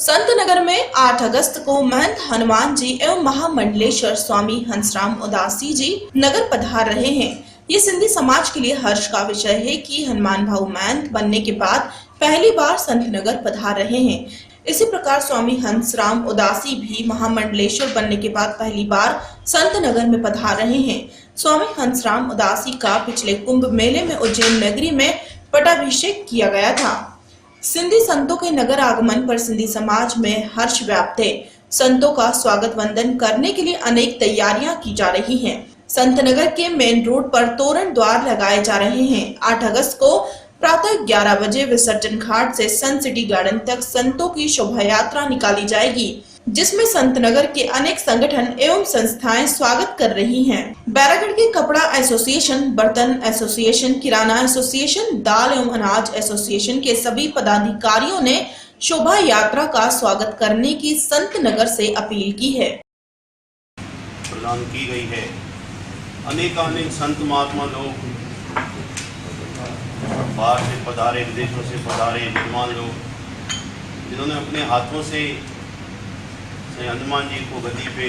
संतनगर में 8 अगस्त को महंत हनुमान जी एवं महामंडलेश्वर स्वामी हंसराम उदासी जी नगर पधार रहे हैं। ये सिंधी समाज के लिए हर्ष का विषय है कि हनुमान भाऊ महंत बनने के बाद पहली बार संतनगर पधार रहे हैं। इसी प्रकार स्वामी हंसराम उदासी भी महामंडलेश्वर बनने के बाद पहली बार संतनगर में पधार रहे हैं। स्वामी हंसराम उदासी का पिछले कुंभ मेले में उज्जैन नगरी में पटाभिषेक किया गया था। सिंधी संतों के नगर आगमन पर सिंधी समाज में हर्ष व्याप्त है। संतों का स्वागत वंदन करने के लिए अनेक तैयारियां की जा रही हैं। संतनगर के मेन रोड पर तोरण द्वार लगाए जा रहे हैं। 8 अगस्त को प्रातः 11 बजे विसर्जन घाट से सन सिटी गार्डन तक संतों की शोभा यात्रा निकाली जाएगी, जिसमें संतनगर के अनेक संगठन एवं संस्थाएं स्वागत कर रही हैं। बैरागढ़ के कपड़ा एसोसिएशन, बर्तन एसोसिएशन, किराना एसोसिएशन, दाल एवं अनाज एसोसिएशन के सभी पदाधिकारियों ने शोभा यात्रा का स्वागत करने की संतनगर से अपील की है। प्रदान की गई है। अनेकानेक संत महात्मा लोग बाहर से पधारे, विदेशों से पधारे, विद्वान लोग, जिन्होंने अपने हाथों से हनुमान जी को गद्दी पे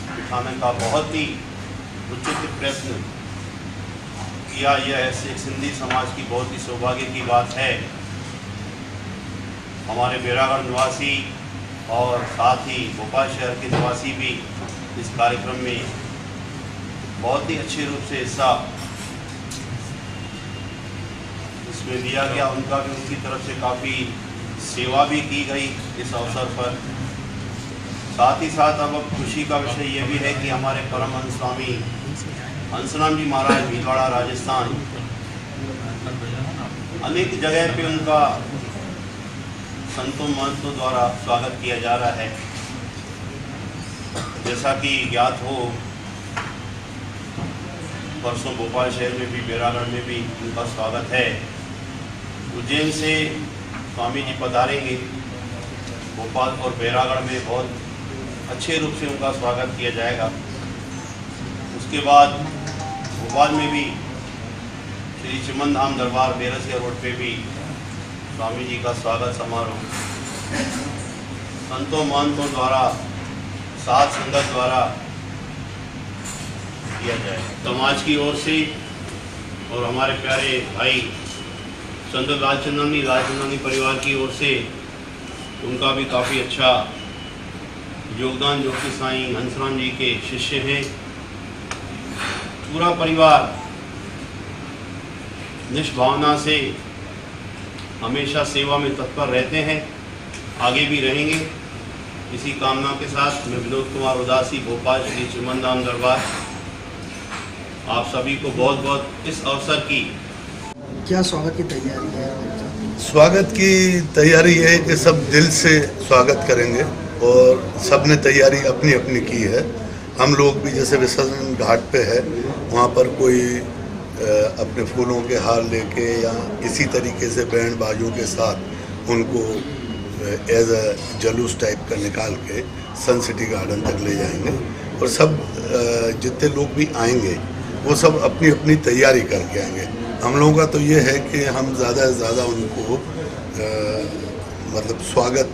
बिठाने का बहुत ही उचित प्रयत्न किया। यह ऐसे सिंधी समाज की बहुत ही सौभाग्य की बात है। हमारे बैरागढ़ निवासी और साथ ही भोपाल शहर के निवासी भी इस कार्यक्रम में बहुत ही अच्छे रूप से हिस्सा इसमें लिया गया। उनका भी उनकी तरफ से काफ़ी सेवा भी की गई इस अवसर पर। साथ ही साथ अब खुशी का विषय ये भी है कि हमारे परमहंस स्वामी हंसराम जी महाराज भीलवाड़ा राजस्थान, अनेक जगह पे उनका संतों महंतों द्वारा स्वागत किया जा रहा है। जैसा कि ज्ञात हो, परसों भोपाल शहर में भी, बैरागढ़ में भी उनका स्वागत है। उज्जैन से स्वामी जी पधारेंगे। भोपाल और बैरागढ़ में बहुत अच्छे रूप से उनका स्वागत किया जाएगा। उसके बाद भोपाल में भी श्री चिमन धाम दरबार बेरसिया रोड पे भी स्वामी जी का स्वागत समारोह संतों महंतों द्वारा, साध संगत द्वारा किया जाए। समाज की ओर से और हमारे प्यारे भाई संत लालचंदानी परिवार की ओर से उनका भी काफ़ी अच्छा योगदान, जो कि साईं हंसराम जी के शिष्य हैं। पूरा परिवार निष्भावना से हमेशा सेवा में तत्पर रहते हैं, आगे भी रहेंगे। इसी कामना के साथ मैं विनोद कुमार उदासी, भोपाल श्री चिमन धाम दरबार, आप सभी को बहुत बहुत इस अवसर की क्या स्वागत की तैयारी है? स्वागत की तैयारी है कि सब दिल से स्वागत करेंगे और सब ने तैयारी अपनी अपनी की है। हम लोग भी जैसे विसर्जन घाट पे है, वहाँ पर कोई अपने फूलों के हार लेके या इसी तरीके से बैंड बाजों के साथ उनको एज अ जलूस टाइप का निकाल के सन सिटी गार्डन तक ले जाएंगे। और सब जितने लोग भी आएंगे वो सब अपनी अपनी तैयारी करके आएंगे। हम लोगों का तो ये है कि हम ज़्यादा से ज़्यादा उनको मतलब स्वागत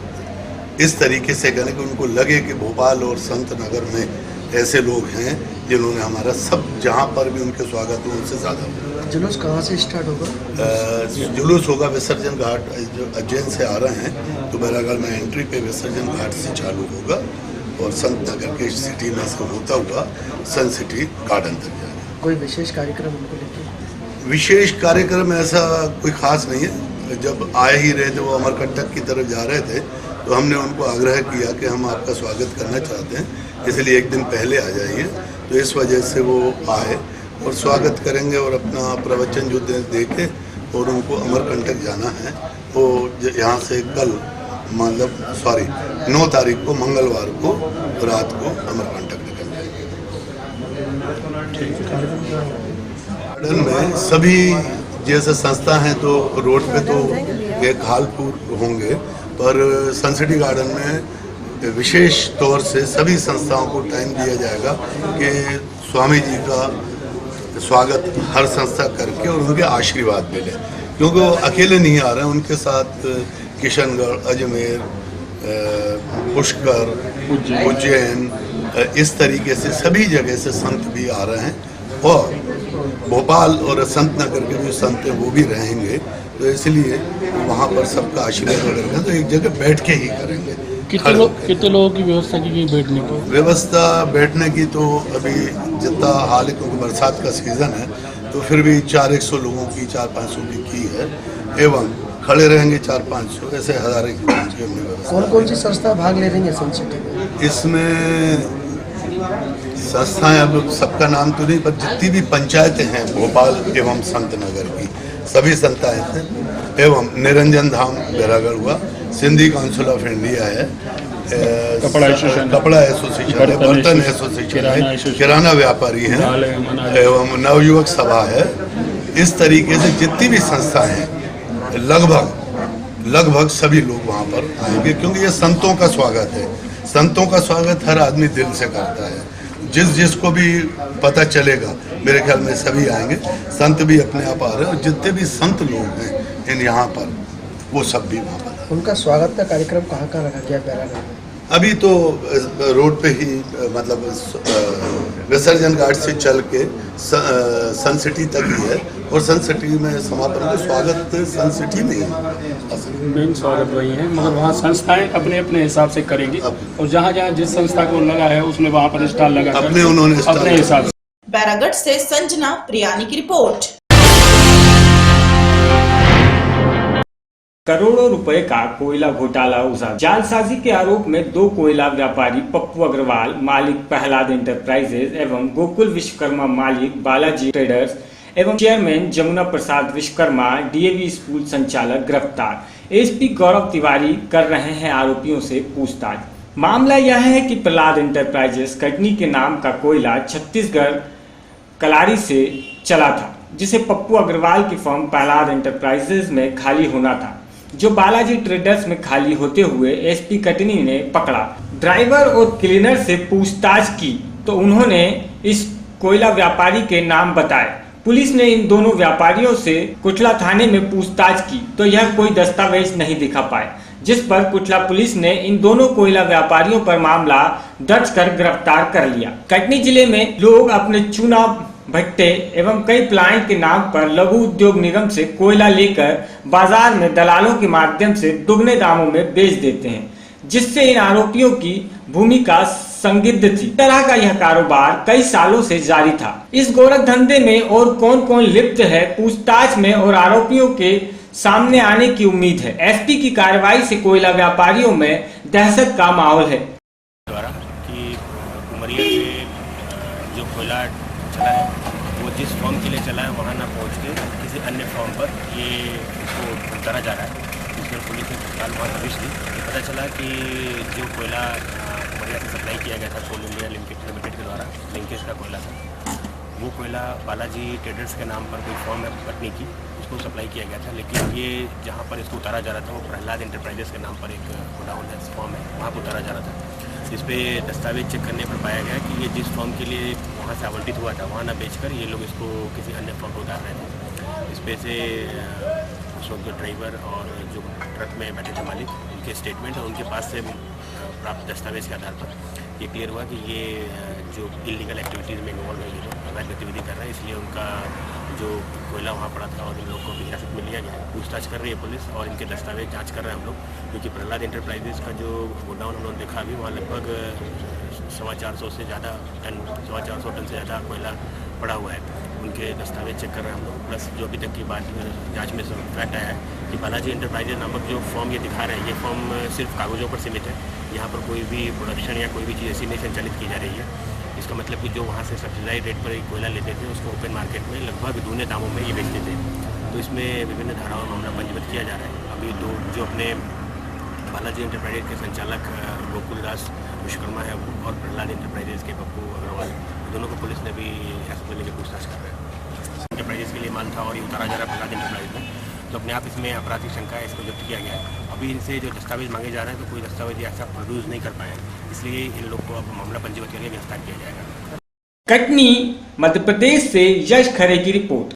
इस तरीके से करें कि उनको लगे कि भोपाल और संतनगर में ऐसे लोग हैं जिन्होंने हमारा सब जहाँ पर भी उनके स्वागत हो उनसे ज़्यादा। जुलूस कहाँ से स्टार्ट होगा? जुलूस होगा विसर्जन घाट, जो उज्जैन से आ रहे हैं तो बैरागढ़ में एंट्री पे विसर्जन घाट से चालू होगा और संतनगर के सिटी में से होता हुआ सन सिटी गार्डन तक जाएगा। कोई विशेष कार्यक्रम उनको लेके? विशेष कार्यक्रम ऐसा कोई ख़ास नहीं है। जब आए ही रहे थे, वो अमरकंटक की तरफ जा रहे थे, तो हमने उनको आग्रह किया कि हम आपका स्वागत करना चाहते हैं, इसलिए एक दिन पहले आ जाइए। तो इस वजह से वो आए और स्वागत करेंगे और अपना प्रवचन जो देके और उनको अमरकंटक जाना है। वो यहाँ से कल मतलब 9 तारीख को मंगलवार को रात को अमरकंटक निकल जाएंगे। गार्डन में सभी जैसे संस्था हैं तो रोड पे तो एक हालपुर होंगे, पर सन सिटी गार्डन में विशेष तौर से सभी संस्थाओं को टाइम दिया जाएगा कि स्वामी जी का स्वागत हर संस्था करके और उनके आशीर्वाद मिले, क्योंकि वो अकेले नहीं आ रहे हैं। उनके साथ किशनगढ़, अजमेर, पुष्कर, उज्जैन, इस तरीके से सभी जगह से संत भी आ रहे हैं और भोपाल और संत नगर के जो संत हैं वो भी रहेंगे। तो इसलिए वहाँ पर सबका आशीर्वाद वगैरह तो एक जगह बैठ के ही करेंगे। कितने लोगों की व्यवस्था की गई बैठने की? व्यवस्था बैठने की तो अभी जितना हाल है, क्योंकि बरसात का सीज़न है तो फिर भी 400 लोगों की 400-500 की है, एवं खड़े रहेंगे 400-500, ऐसे हज़ारे की हमने व्यवस्था। कौन कौन सी संस्था भाग ले रही है सन सिटी में? इसमें संस्थाएं अब सबका नाम तो नहीं, पर जितनी भी पंचायतें हैं भोपाल एवं संत नगर की सभी संस्थाएं हैं, एवं निरंजन धाम बैरागढ़ हुआ, सिंधी काउंसिल ऑफ इंडिया है, कपड़ा एसोसिएशन है, बर्तन एसोसिएशन है, किराना व्यापारी हैं, एवं नवयुवक सभा है। इस तरीके से जितनी भी संस्थाएं हैं लगभग सभी लोग वहाँ पर आएंगे, क्योंकि ये संतों का स्वागत है। संतों का स्वागत हर आदमी दिल से करता है। जिसको भी पता चलेगा मेरे ख्याल में सभी आएंगे। संत भी अपने आप आ रहे हैं और जितने भी संत लोग हैं इन यहाँ पर वो सब भी वहाँ पर। उनका स्वागत का कार्यक्रम कहाँ रखा गया बैरागढ़ में? अभी तो रोड पे ही मतलब विसर्जन घाट से चल के सन सिटी तक ही है और सन सिटी में समापन का स्वागत सन सिटी में ही मेन स्वागत वही है, मगर वहाँ संस्थाएं अपने अपने हिसाब से करेंगी और जहाँ जहाँ जिस संस्था को लगा है उसमें वहाँ पर स्टॉल लगा उन्होंने अपने हिसाब से। बैरागढ़ से संजना प्रियानी की रिपोर्ट। करोड़ों रुपए का कोयला घोटाला उजागर। जालसाजी के आरोप में 2 कोयला व्यापारी पप्पू अग्रवाल मालिक प्रहलाद एंटरप्राइजेज एवं गोकुल विश्वकर्मा मालिक बालाजी ट्रेडर्स एवं chairman Jamuna Prasad Vishwakarma DAV school संचालक गिरफ्तार। एसपी गौरव तिवारी कर रहे हैं आरोपियों से पूछताछ। मामला यह है कि प्रहलाद एंटरप्राइजेज कटनी के नाम का कोयला छत्तीसगढ़ कलारी से चला था, जिसे पप्पू अग्रवाल की फर्म प्रहलाद एंटरप्राइजेज में खाली होना था, जो बालाजी ट्रेडर्स में खाली होते हुए एसपी कटनी ने पकड़ा। ड्राइवर और क्लीनर से पूछताछ की तो उन्होंने इस कोयला व्यापारी के नाम बताए। पुलिस ने इन दोनों व्यापारियों से कुटला थाने में पूछताछ की तो यह कोई दस्तावेज नहीं दिखा पाए, जिस पर कुटला पुलिस ने इन दोनों कोयला व्यापारियों पर मामला दर्ज कर गिरफ्तार कर लिया। कटनी जिले में लोग अपने चूना भट्टे एवं कई प्लांट के नाम पर लघु उद्योग निगम से कोयला लेकर बाजार में दलालों के माध्यम से दुगने दामों में बेच देते हैं, जिससे इन आरोपियों की भूमिका संदिग्ध थी। इस तरह का यह कारोबार कई सालों से जारी था। इस गोरख धंधे में और कौन कौन लिप्त है, पूछताछ में और आरोपियों के सामने आने की उम्मीद है। एसपी की कार्रवाई से कोयला व्यापारियों में दहशत का माहौल है। द्वारा कि उमरिया से जो कोयला चला है वो जिस फॉर्म के लिए चला है वहाँ ना पहुँच के किसी अन्य फॉर्म पर ये इसको उतारा जा रहा है। जिसमें पुलिस ने तत्काल वहाँ दबिश दी। पता चला कि जो कोयला उमरिया से सप्लाई किया गया था कोल इंडिया लिमिटेड के द्वारा लिंकेज का कोयला था, वो कोयला बालाजी ट्रेडर्स के नाम पर कोई फॉर्म है कटनी की, उसको सप्लाई किया गया था। लेकिन ये जहाँ पर इसको उतारा जा रहा था वो प्रहलाद एंटरप्राइजेस के नाम पर एक गोडाउन है, फॉर्म है, वहाँ पर उतारा जा रहा था। इस पर दस्तावेज चेक करने पर पाया गया कि ये जिस फॉर्म के लिए वहाँ से आवंटित हुआ था वहाँ ना बेचकर ये लोग इसको किसी अन्य फॉर्म पर उतार रहे थे। इस पे से उस वक्त जो ड्राइवर और जो ट्रक में बैठे थे मालिक, उनके स्टेटमेंट और उनके पास से प्राप्त दस्तावेज के आधार पर ये क्लियर हुआ कि ये जो इलीगल एक्टिविटीज़ में इन्वॉल्व है, ये जो अवैध गतिविधि कर रहा है, इसलिए उनका जो कोयला वहाँ पड़ा था और इन लोगों को हिरासत में लिया गया है। पूछताछ कर रही है पुलिस और इनके दस्तावेज जांच कर रहे हैं हम लोग, क्योंकि प्रहलाद एंटरप्राइजेज का जो गोडाउन उन्होंने देखा अभी वहाँ लगभग 450 से ज़्यादा टन 450 टन से ज़्यादा कोयला पड़ा हुआ है। उनके दस्तावेज चेक कर रहे हैं हम लोग। प्लस जो अभी तक की बात जाँच में फैक्ट आया है कि बालाजी एंटरप्राइजेज नामक जो फॉर्म ये दिखा रहे हैं, ये फॉर्म सिर्फ कागज़ों पर सीमित है। यहाँ पर कोई भी प्रोडक्शन या कोई भी चीज़ ऐसी नहीं संचालित की जा रही है। इसका मतलब कि जो वहाँ से सब्सिडाइज रेट पर कोयला लेते थे उसको ओपन मार्केट में लगभग दूने दामों में ये बेचते थे। तो इसमें विभिन्न धाराओं में मामला पंजीबद्ध किया जा रहा है। अभी दो जो अपने बालाजी एंटरप्राइजेज के संचालक गोकुल दास विश्वकर्मा है और प्रहलाद एंटरप्राइजेज के पप्पू अग्रवाल, दोनों को पुलिस ने भी हिरासत में लेकर पूछताछ कर रहे हैं। एंटरप्राइजेज के लिए माल था और ये उतारा जा रहा है प्रहलाद एंटरप्राइज में, तो अपने आप इसमें अपराधिक शंका है, इसको जब्त किया गया है। अभी इनसे जो दस्तावेज मांगे जा रहे हैं तो कोई दस्तावेज ऐसा प्रोड्यूस नहीं कर पाए, इसलिए इन लोग को अब मामला पंजीबद्ध करके गिरफ्तार किया जाएगा। कटनी मध्य प्रदेश से यश खरे की रिपोर्ट।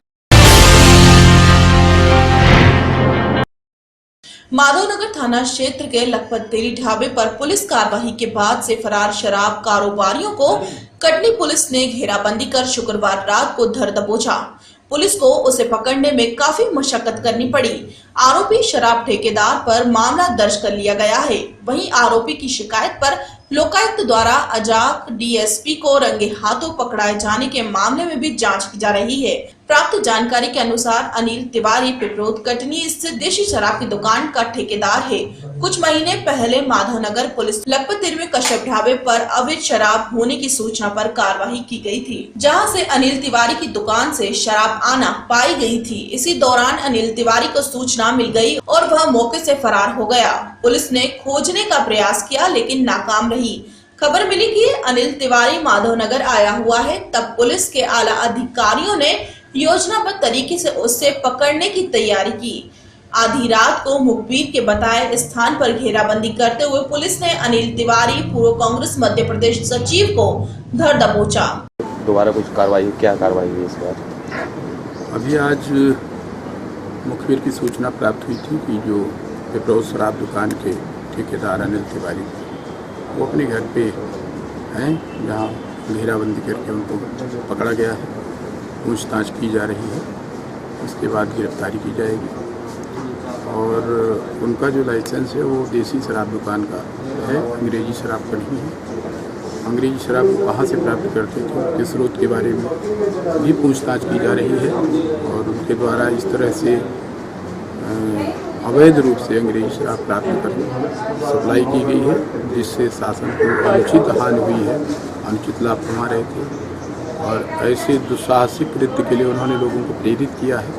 माधवनगर थाना क्षेत्र के लखपत तेली ढाबे पर पुलिस कार्रवाई के बाद से फरार शराब कारोबारियों को कटनी पुलिस ने घेराबंदी कर शुक्रवार रात को धर दबोचा। पुलिस को उसे पकड़ने में काफी मशक्कत करनी पड़ी। आरोपी शराब ठेकेदार पर मामला दर्ज कर लिया गया है। वहीं आरोपी की शिकायत पर लोकायुक्त द्वारा अजाक डीएसपी को रंगे हाथों पकड़ाए जाने के मामले में भी जांच की जा रही है। प्राप्त जानकारी के अनुसार अनिल तिवारी पिपरोद कटनी स्थित देशी शराब की दुकान का ठेकेदार है। कुछ महीने पहले माधवनगर पुलिस लखपत तेली में कश्यप ढाबे पर अवैध शराब होने की सूचना पर कार्रवाई की गई थी, जहां से अनिल तिवारी की दुकान से शराब आना पाई गई थी। इसी दौरान अनिल तिवारी को सूचना मिल गई और वह मौके से फरार हो गया। पुलिस ने खोजने का प्रयास किया लेकिन नाकाम रही। खबर मिली कि अनिल तिवारी माधवनगर आया हुआ है, तब पुलिस के आला अधिकारियों ने योजनाबद्ध तरीके से उसे पकड़ने की तैयारी की। आधी रात को मुखबिर के बताए स्थान पर घेराबंदी करते हुए पुलिस ने अनिल तिवारी पूर्व कांग्रेस मध्य प्रदेश सचिव को धर दबोचा। दोबारा कुछ कार्रवाई, क्या कार्रवाई हुई इस बार? अभी आज मुखबिर की सूचना प्राप्त हुई थी कि जो पिपरोद शराब दुकान के ठेकेदार अनिल तिवारी वो अपने घर पे हैं, जहाँ घेराबंदी करके उनको पकड़ा गया है। पूछताछ की जा रही है, इसके बाद गिरफ्तारी की जाएगी। और उनका जो लाइसेंस है वो देसी शराब दुकान का है, अंग्रेजी शराब का नहीं है। अंग्रेजी शराब कहाँ से प्राप्त करते थे, किस स्रोत के बारे में भी पूछताछ की जा रही है। और उनके द्वारा इस तरह से अवैध रूप से अंग्रेजी शराब प्राप्त करने सप्लाई की गई है, जिससे शासन को अनुचित हानि हुई है, अनुचित लाभ कमा रहे थे। और ऐसे दुस्साहसिक कृत्य के लिए उन्होंने लोगों को प्रेरित किया है।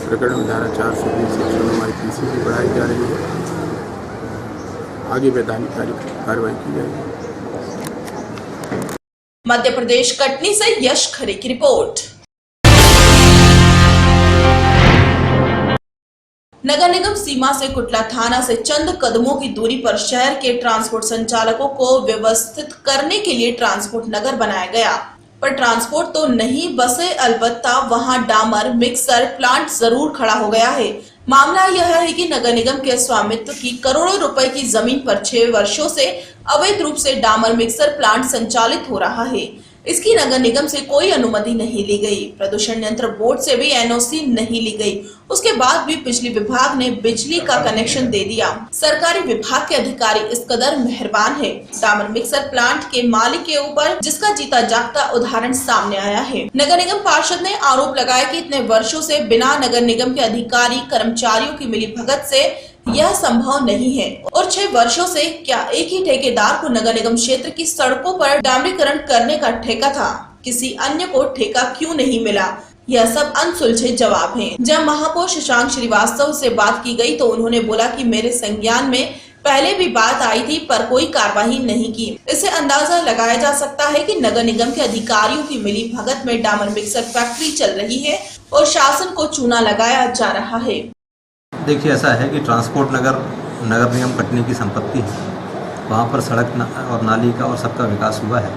प्रकरण में धारा 420 सेक्शन IPC की बढ़ाई जा रही है। आगे वैधानिक कार्रवाई की जाएगी। मध्य प्रदेश कटनी से यश खरे की रिपोर्ट। नगर निगम सीमा से कुटला थाना से चंद कदमों की दूरी पर शहर के ट्रांसपोर्ट संचालकों को व्यवस्थित करने के लिए ट्रांसपोर्ट नगर बनाया गया, पर ट्रांसपोर्ट तो नहीं बसे, अलबत्ता वहां डामर मिक्सर प्लांट जरूर खड़ा हो गया है। मामला यह है कि नगर निगम के स्वामित्व की करोड़ों रुपए की जमीन पर 6 वर्षों से अवैध रूप से डामर मिक्सर प्लांट संचालित हो रहा है। इसकी नगर निगम से कोई अनुमति नहीं ली गई, प्रदूषण नियंत्रण बोर्ड से भी NOC नहीं ली गई। उसके बाद भी बिजली विभाग ने बिजली का कनेक्शन दे दिया। सरकारी विभाग के अधिकारी इस कदर मेहरबान है। डामर मिक्सर प्लांट के मालिक के ऊपर जिसका जीता जागता उदाहरण सामने आया है। नगर निगम पार्षद ने आरोप लगाया कि इतने वर्षों से बिना नगर निगम के अधिकारी कर्मचारियों की मिलीभगत से यह संभव नहीं है। और 6 वर्षों से क्या एक ही ठेकेदार को नगर निगम क्षेत्र की सड़कों पर डामरीकरण करने का ठेका था, किसी अन्य को ठेका क्यों नहीं मिला? यह सब अनसुलझे जवाब हैं। जब महापौर शशांक श्रीवास्तव से बात की गई तो उन्होंने बोला कि मेरे संज्ञान में पहले भी बात आई थी पर कोई कार्रवाई नहीं की। इससे अंदाजा लगाया जा सकता है कि नगर निगम के अधिकारियों की मिलीभगत में डामर मिक्सर फैक्ट्री चल रही है और शासन को चूना लगाया जा रहा है। देखिए, ऐसा है कि ट्रांसपोर्ट नगर निगम कटनी की संपत्ति है। वहाँ पर सड़क और नाली का और सबका विकास हुआ है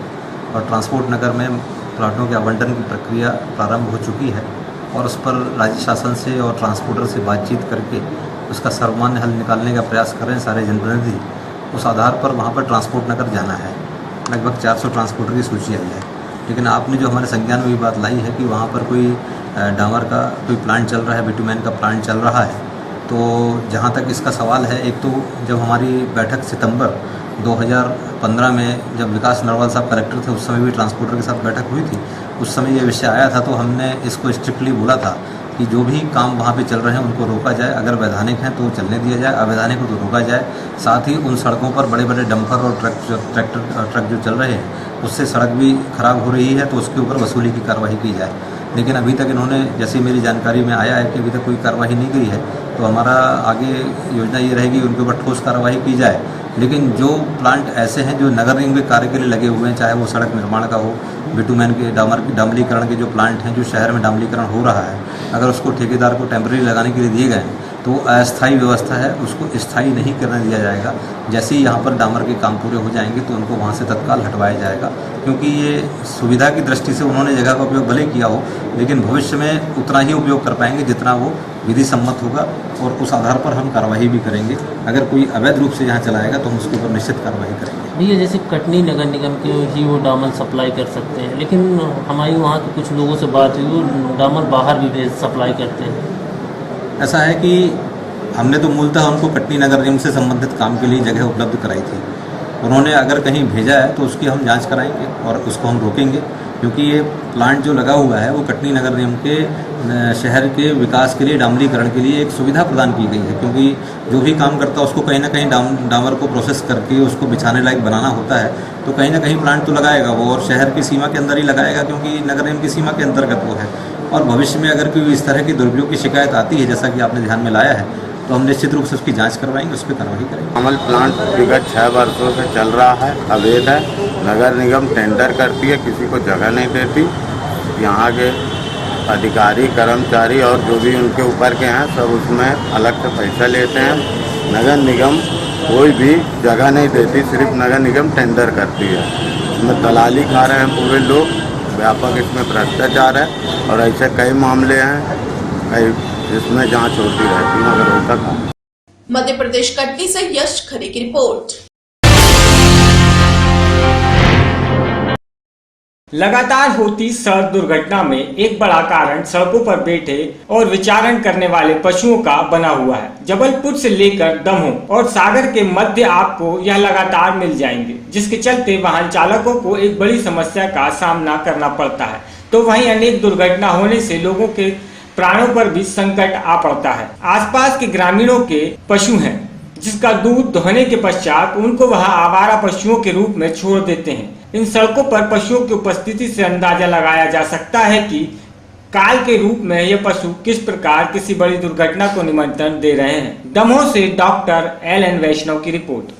और ट्रांसपोर्ट नगर में प्लाटों के आवंटन की प्रक्रिया प्रारंभ हो चुकी है और उस पर राज्य शासन से और ट्रांसपोर्टर से बातचीत करके उसका सर्वमान्य हल निकालने का प्रयास कर रहे हैं सारे जनप्रतिनिधि। उस आधार पर वहाँ पर ट्रांसपोर्ट नगर जाना है। लगभग 400 ट्रांसपोर्टर की सूची आई है, लेकिन आपने जो हमारे संज्ञान में भी बात लाई है कि वहाँ पर कोई डामर का कोई प्लांट चल रहा है, बिटुमेन का प्लांट चल रहा है। तो जहाँ तक इसका सवाल है, एक तो जब हमारी बैठक सितंबर 2015 में जब विकास नरवाल साहब कलेक्टर थे, उस समय भी ट्रांसपोर्टर के साथ बैठक हुई थी। उस समय ये विषय आया था तो हमने इसको स्ट्रिक्टली बोला था कि जो भी काम वहाँ पे चल रहे हैं उनको रोका जाए, अगर वैधानिक हैं तो चलने दिया जाए, अवैधानिक हो तो रोका जाए। साथ ही उन सड़कों पर बड़े बड़े डंपर और ट्रक जो चल रहे हैं उससे सड़क भी खराब हो रही है तो उसके ऊपर वसूली की कार्रवाई की जाए। लेकिन अभी तक इन्होंने, जैसे मेरी जानकारी में आया है कि अभी तक कोई कार्रवाई नहीं की है, तो हमारा आगे योजना ये रहेगी उनके ऊपर ठोस कार्रवाई की जाए। लेकिन जो प्लांट ऐसे हैं जो नगर निगम के कार्य के लिए लगे हुए हैं, चाहे वो सड़क निर्माण का हो, बिटुमेन के डामलीकरण के जो प्लांट हैं जो शहर में डामलीकरण हो रहा है, अगर उसको ठेकेदार को टेम्परेरी लगाने के लिए दिए गए तो अस्थायी व्यवस्था है, उसको स्थायी नहीं करने दिया जाएगा। जैसे ही यहाँ पर डामर के काम पूरे हो जाएंगे तो उनको वहाँ से तत्काल हटवाया जाएगा, क्योंकि ये सुविधा की दृष्टि से उन्होंने जगह का उपयोग भले किया हो, लेकिन भविष्य में उतना ही उपयोग कर पाएंगे जितना वो विधि सम्मत होगा और उस आधार पर हम कार्रवाई भी करेंगे। अगर कोई अवैध रूप से यहाँ चलाएगा तो हम उसके ऊपर निश्चित कार्रवाई करेंगे। भैया जैसे कटनी नगर निगम के ही वो डामर सप्लाई कर सकते हैं, लेकिन हमारी वहाँ के कुछ लोगों से बात हुई, वो डामर बाहर भी भेज सप्लाई करते हैं। ऐसा है कि हमने तो मूलतः उनको कटनी नगर निगम से संबंधित काम के लिए जगह उपलब्ध कराई थी। उन्होंने अगर कहीं भेजा है तो उसकी हम जांच कराएंगे और उसको हम रोकेंगे, क्योंकि ये प्लांट जो लगा हुआ है वो कटनी नगर निगम के शहर के विकास के लिए, डामरीकरण के लिए एक सुविधा प्रदान की गई है। क्योंकि जो भी काम करता है उसको कहीं ना कहीं डामर को प्रोसेस करके उसको बिछाने लायक बनाना होता है, तो कहीं ना कहीं प्लांट तो लगाएगा वो, और शहर की सीमा के अंदर ही लगाएगा, क्योंकि नगर निगम की सीमा के अंतर्गत वो है। और भविष्य में अगर कोई इस तरह की दुरुपयोग की शिकायत आती है, जैसा कि आपने ध्यान में लाया है, तो हम निश्चित रूप से उसकी जांच करवाएंगे, उस पर कार्रवाई करेंगे। अमल प्लांट विगत 6 वर्षों से चल रहा है, अवैध है। नगर निगम टेंडर करती है, किसी को जगह नहीं देती। यहाँ के अधिकारी, कर्मचारी और जो भी उनके ऊपर के हैं सब उसमें अलग से पैसा लेते हैं। नगर निगम कोई भी जगह नहीं देती, सिर्फ नगर निगम टेंडर करती है। इसमें दलाली खा रहे हैं पूरे लोग, व्यापक इसमें भ्रष्टाचार है और ऐसे कई मामले हैं कई जिसमें जांच होती रहती है, मगर होता कहाँ। मध्य प्रदेश कटनी से यश खरे की रिपोर्ट। लगातार होती सड़क दुर्घटना में एक बड़ा कारण सड़कों पर बैठे और विचरण करने वाले पशुओं का बना हुआ है। जबलपुर से लेकर दमोह और सागर के मध्य आपको यह लगातार मिल जाएंगे, जिसके चलते वाहन चालकों को एक बड़ी समस्या का सामना करना पड़ता है। तो वहीं अनेक दुर्घटना होने से लोगों के प्राणों पर भी संकट आ पड़ता है। आसपास के ग्रामीणों के पशु हैं, जिसका दूध दोहने के पश्चात उनको वह आवारा पशुओं के रूप में छोड़ देते हैं। इन सड़कों पर पशुओं की उपस्थिति से अंदाजा लगाया जा सकता है कि काल के रूप में ये पशु किस प्रकार किसी बड़ी दुर्घटना को निमंत्रण दे रहे हैं। दमोह से डॉक्टर LN वैष्णव की रिपोर्ट।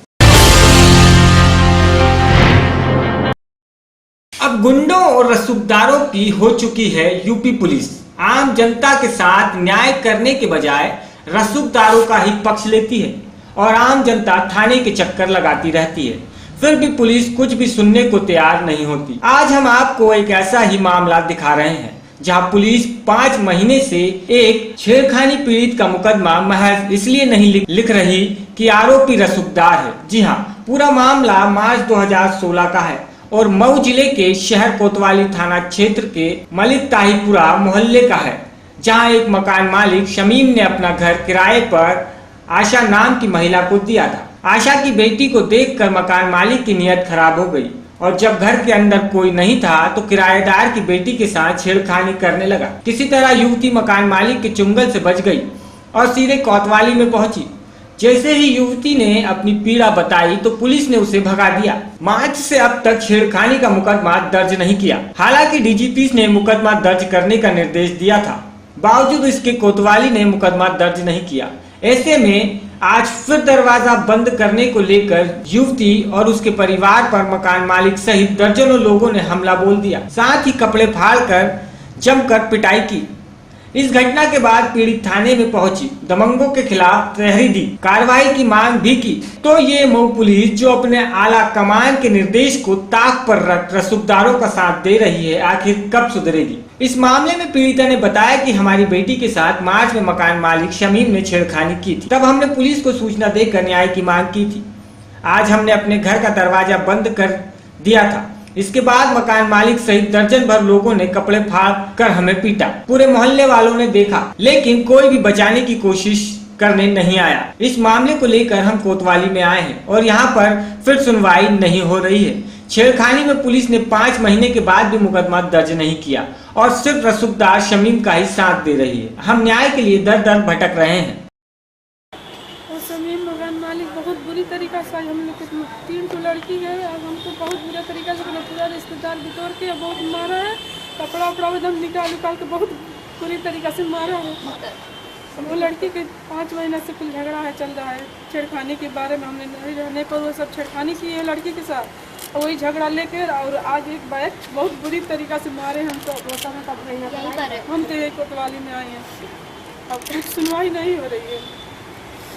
अब गुंडों और रसूखदारों की हो चुकी है यूपी पुलिस। आम जनता के साथ न्याय करने के बजाय रसूखदारों का ही पक्ष लेती है और आम जनता थाने के चक्कर लगाती रहती है। फिर भी पुलिस कुछ भी सुनने को तैयार नहीं होती। आज हम आपको एक ऐसा ही मामला दिखा रहे हैं, जहां पुलिस 5 महीने से एक छेड़खानी पीड़ित का मुकदमा महज इसलिए नहीं लिख रही कि आरोपी रसूखदार है। जी हां, पूरा मामला मार्च 2016 का है और मऊ जिले के शहर कोतवाली थाना क्षेत्र के मलिक ताहिपुरा मोहल्ले का है, जहां एक मकान मालिक शमीम ने अपना घर किराए पर आशा नाम की महिला को दिया था। आशा की बेटी को देखकर मकान मालिक की नीयत खराब हो गई और जब घर के अंदर कोई नहीं था तो किराएदार की बेटी के साथ छेड़खानी करने लगा। किसी तरह युवती मकान मालिक के चुंगल से बच गई और सीधे कोतवाली में पहुंची। जैसे ही युवती ने अपनी पीड़ा बताई तो पुलिस ने उसे भगा दिया। मार्च से अब तक छेड़खानी का मुकदमा दर्ज नहीं किया। हालांकि डीजीपी ने मुकदमा दर्ज करने का निर्देश दिया था, बावजूद इसके कोतवाली ने मुकदमा दर्ज नहीं किया। ऐसे में आज फिर दरवाजा बंद करने को लेकर युवती और उसके परिवार पर मकान मालिक सहित दर्जनों लोगों ने हमला बोल दिया, साथ ही कपड़े फाड़कर जमकर पिटाई की। इस घटना के बाद पीड़ित थाने में पहुंची, दबंगों के खिलाफ तहरीर दी, कार्रवाई की मांग भी की। तो ये मऊ पुलिस जो अपने आला कमान के निर्देश को ताक पर रख रसूखदारों का साथ दे रही है, आखिर कब सुधरेगी। इस मामले में पीड़िता ने बताया कि हमारी बेटी के साथ मार्च में मकान मालिक शमीम ने छेड़खानी की थी, तब हमने पुलिस को सूचना देकर न्याय की मांग की थी। आज हमने अपने घर का दरवाजा बंद कर दिया था। इसके बाद मकान मालिक सहित दर्जन भर लोगों ने कपड़े फाड़ कर हमें पीटा। पूरे मोहल्ले वालों ने देखा, लेकिन कोई भी बचाने की कोशिश करने नहीं आया। इस मामले को लेकर हम कोतवाली में आए हैं और यहाँ पर फिर सुनवाई नहीं हो रही है। छेड़खानी में पुलिस ने 5 महीने के बाद भी मुकदमा दर्ज नहीं किया और सिर्फ रसूखदार शमीम का ही साथ दे रही है। हम न्याय के लिए दर दर भटक रहे हैं। मकान मालिक बहुत बुरी तरीका से हम लोग 3 लड़की है, हमको बहुत बुरा तरीका से पूरा रिश्तेदार बितोड़ के बहुत मारा है। कपड़ा उपड़ा एकदम निकाल के बहुत बुरी तरीका से मारा है। वो लड़की के 5 महीने से कुछ झगड़ा है चल रहा है छेड़खानी के बारे में। हमने नहीं रहने पर वो सब छेड़खानी की है लड़की के साथ, वही झगड़ा लेकर और आज एक बाइक बहुत बुरी तरीका से मारे। हम तो हम तो यही कोतवाली में आए हैं, अब कुछ सुनवाई नहीं हो रही है।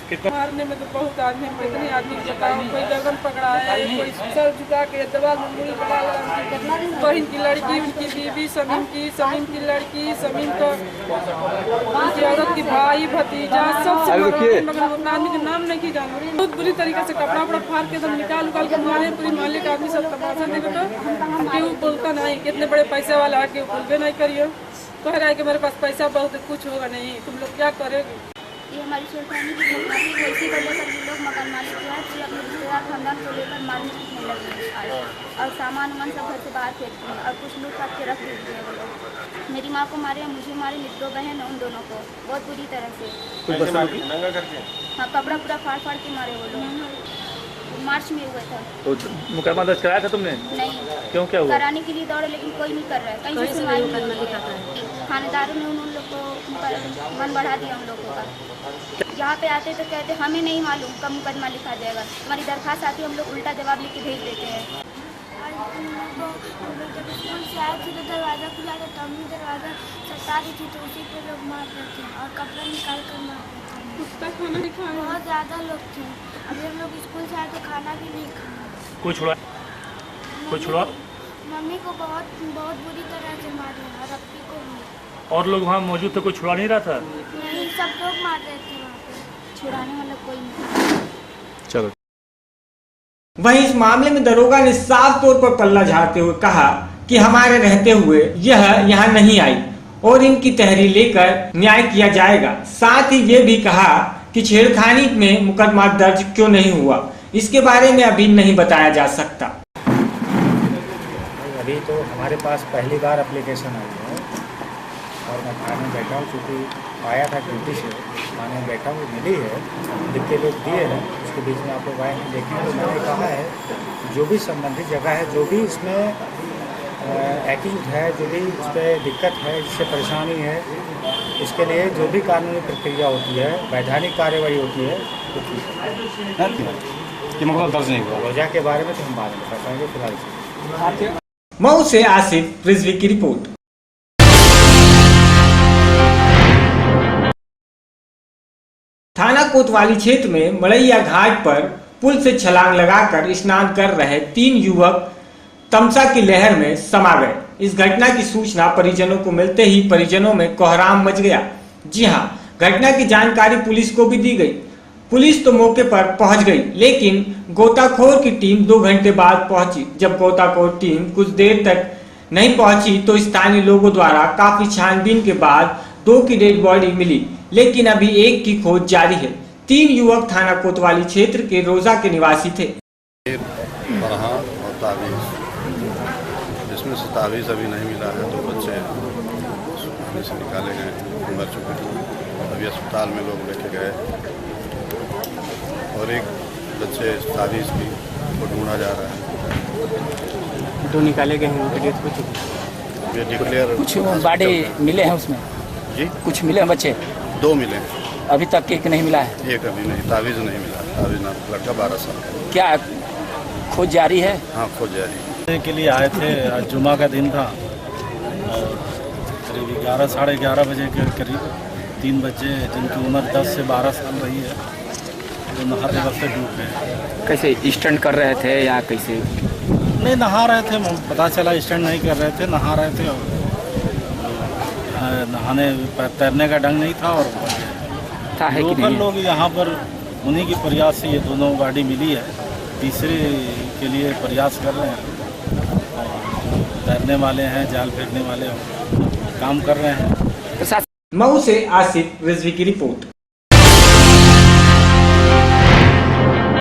मारने में तो बहुत आदमी, कितने आदमी बताओ, कोई गगन पकड़ा है, कोई सर झुका के दीवार में मुड़ी पड़ा है, बहन की लड़की, उनकी बीवी, समीम की लड़की, समीम को उनकी औरत की भाई भतीजा सबसे मगर अपना आदमी के नाम नहीं जाना। बहुत बुरी तरीके से कपड़ा वपड़ा फाड़ के एकदम निकाल के मारे, पूरी मोहल्ले का आदमी सब तमाशा देखो तो क्यों बोलता नहीं, कितने बड़े पैसे वाला है, क्यों बोलबे नहीं करियो, कह रहा है कि मेरे पास पैसा बहुत है, कुछ होगा नहीं, तुम लोग क्या करेगी। ये हमारी सुल्तानी की बदमाशी है, इसी को लेकर ये लोग मकान मालिक जो है फिर अपने रिश्तेदार खानदान को लेकर मारने पीटने लगे और सामान वामान सब घर से बाहर फेंकते हैं और कुछ लूट काट के रख देते हैं वो लोग। मेरी माँ को मारे, मुझे मारे, मेरी 2 बहन है, उन दोनों को बहुत बुरी तरह से। हाँ, कपड़ा पूरा फाड़ फाड़ के मारे वो लोग। मार्च में हुआ था। तो मुकदमा दर्ज कराया था तुमने? नहीं। क्यों, क्या हुआ? कराने के लिए दौड़े लेकिन कोई नहीं कर रहा है, कहीं से सुनवाई नहीं। थानेदारों ने उन लोग को मन बढ़ा दिया उन लोगों का। यहाँ पे आते तो कहते हमें नहीं मालूम कब मुकदमा लिखा जाएगा, हमारी दरखास्त आती है हम लोग उल्टा जवाब लिख के भेज देते हैं। जब स्कूल से आए थे तो दरवाज़ा खुला था, तो हमने दरवाज़ा सटा दी थी तो उसी पे लोग मार रहे थे और कपड़ा निकाल कर मार रहे थे। बहुत ज़्यादा लोग थे, अभी हम लोग स्कूल से आए तो खाना भी नहीं खाया। कुछ छुड़ा? मम्मी को बहुत बुरी तरह से मारे और अपनी को भी। और लोग वहाँ मौजूद थे, कोई छुड़ा नहीं रहा था? नहीं, सब लोग मार रहे थे वहाँ पे, छुड़ाने वाला कोई नहीं। चलो। वहीं इस मामले में दरोगा ने साफ तौर पर पल्ला झाड़ते हुए कहा कि हमारे रहते हुए यह यहाँ नहीं आई और इनकी तहरीर लेकर न्याय किया जाएगा। साथ ही ये भी कहा कि छेड़खानी में मुकदमा दर्ज क्यों नहीं हुआ, इसके बारे में अभी नहीं बताया जा सकता। अभी तो हमारे पास पहली बार एप्लीकेशन आई है और मैं थाने बैठा हूँ, चूँकि आया था ड्यूटी से, थाने बैठा हूँ, मिली है, लिख के लोग दिए हैं, उसके बीच में आप लोग आए हैं देखें तो मैंने कहा है जो भी संबंधित जगह है, जो भी इसमें एक्यूज है, जो भी इस पर दिक्कत है, जिससे परेशानी है, इसके लिए जो भी कानूनी प्रक्रिया होती है, वैधानिक कार्रवाई होती है, मुकदमा दर्ज नहीं हुआ। वजह के बारे में तो हम बाद में बताएंगे, फिलहाल मऊ से आसिफ रिजवी की रिपोर्ट। थाना कोतवाली क्षेत्र में मड़ैया घाट पर पुल से छलांग लगाकर स्नान कर रहे 3 युवक तमसा की लहर में समा गए। इस घटना की सूचना परिजनों को मिलते ही परिजनों में कोहराम मच गया। जी हां, घटना की जानकारी पुलिस को भी दी गई। पुलिस तो मौके पर पहुंच गई, लेकिन गोताखोर की टीम 2 घंटे बाद पहुंची। जब गोताखोर टीम कुछ देर तक नहीं पहुंची तो स्थानीय लोगों द्वारा काफी छानबीन के बाद 2 की डेड बॉडी मिली, लेकिन अभी 1 की खोज जारी है। 3 युवक थाना कोतवाली क्षेत्र के रोजा के निवासी थे। जिसमें से तावीज़ अभी नहीं मिला है, 2 बच्चे पानी से निकाले गए, मर चुके हैं, अभी अस्पताल में लोग लेके गए और एक बच्चे तावीज़ की को ढूंढा जा रहा है। 2 निकाले गए हैं, उनकी डेथ हो चुकी है। डिक्लेयर कुछ बॉडी मिले हैं उसमें जी? कुछ मिले हैं बच्चे? 2 मिले हैं अभी तक, 1 नहीं मिला है? 1 अभी नहीं, तावीज़ नहीं मिला। तावीज़ ना, लड़का 12 साल का। क्या खोज जारी है? हाँ, खोज जारी के लिए आए थे। आज जुमा का दिन था और करीब 11 साढ़े 11 बजे के करीब 3 बच्चे जिनकी उम्र 10 से 12 साल रही है, जो नहाते वक्त डूब गए। कैसे स्टंट कर रहे थे या कैसे? नहीं, नहा रहे थे, पता चला स्टंट नहीं कर रहे थे, नहा रहे थे और नहाने तैरने का ढंग नहीं था और लोकल लोग यहाँ पर उन्हीं की प्रयास से ये दोनों गाड़ी मिली है। तीसरे के लिए प्रयास कर रहे हैं, तैरने वाले हैं, जाल फेंकने वाले काम कर रहे हैं। मऊ से आसिफ रिजवी की रिपोर्ट।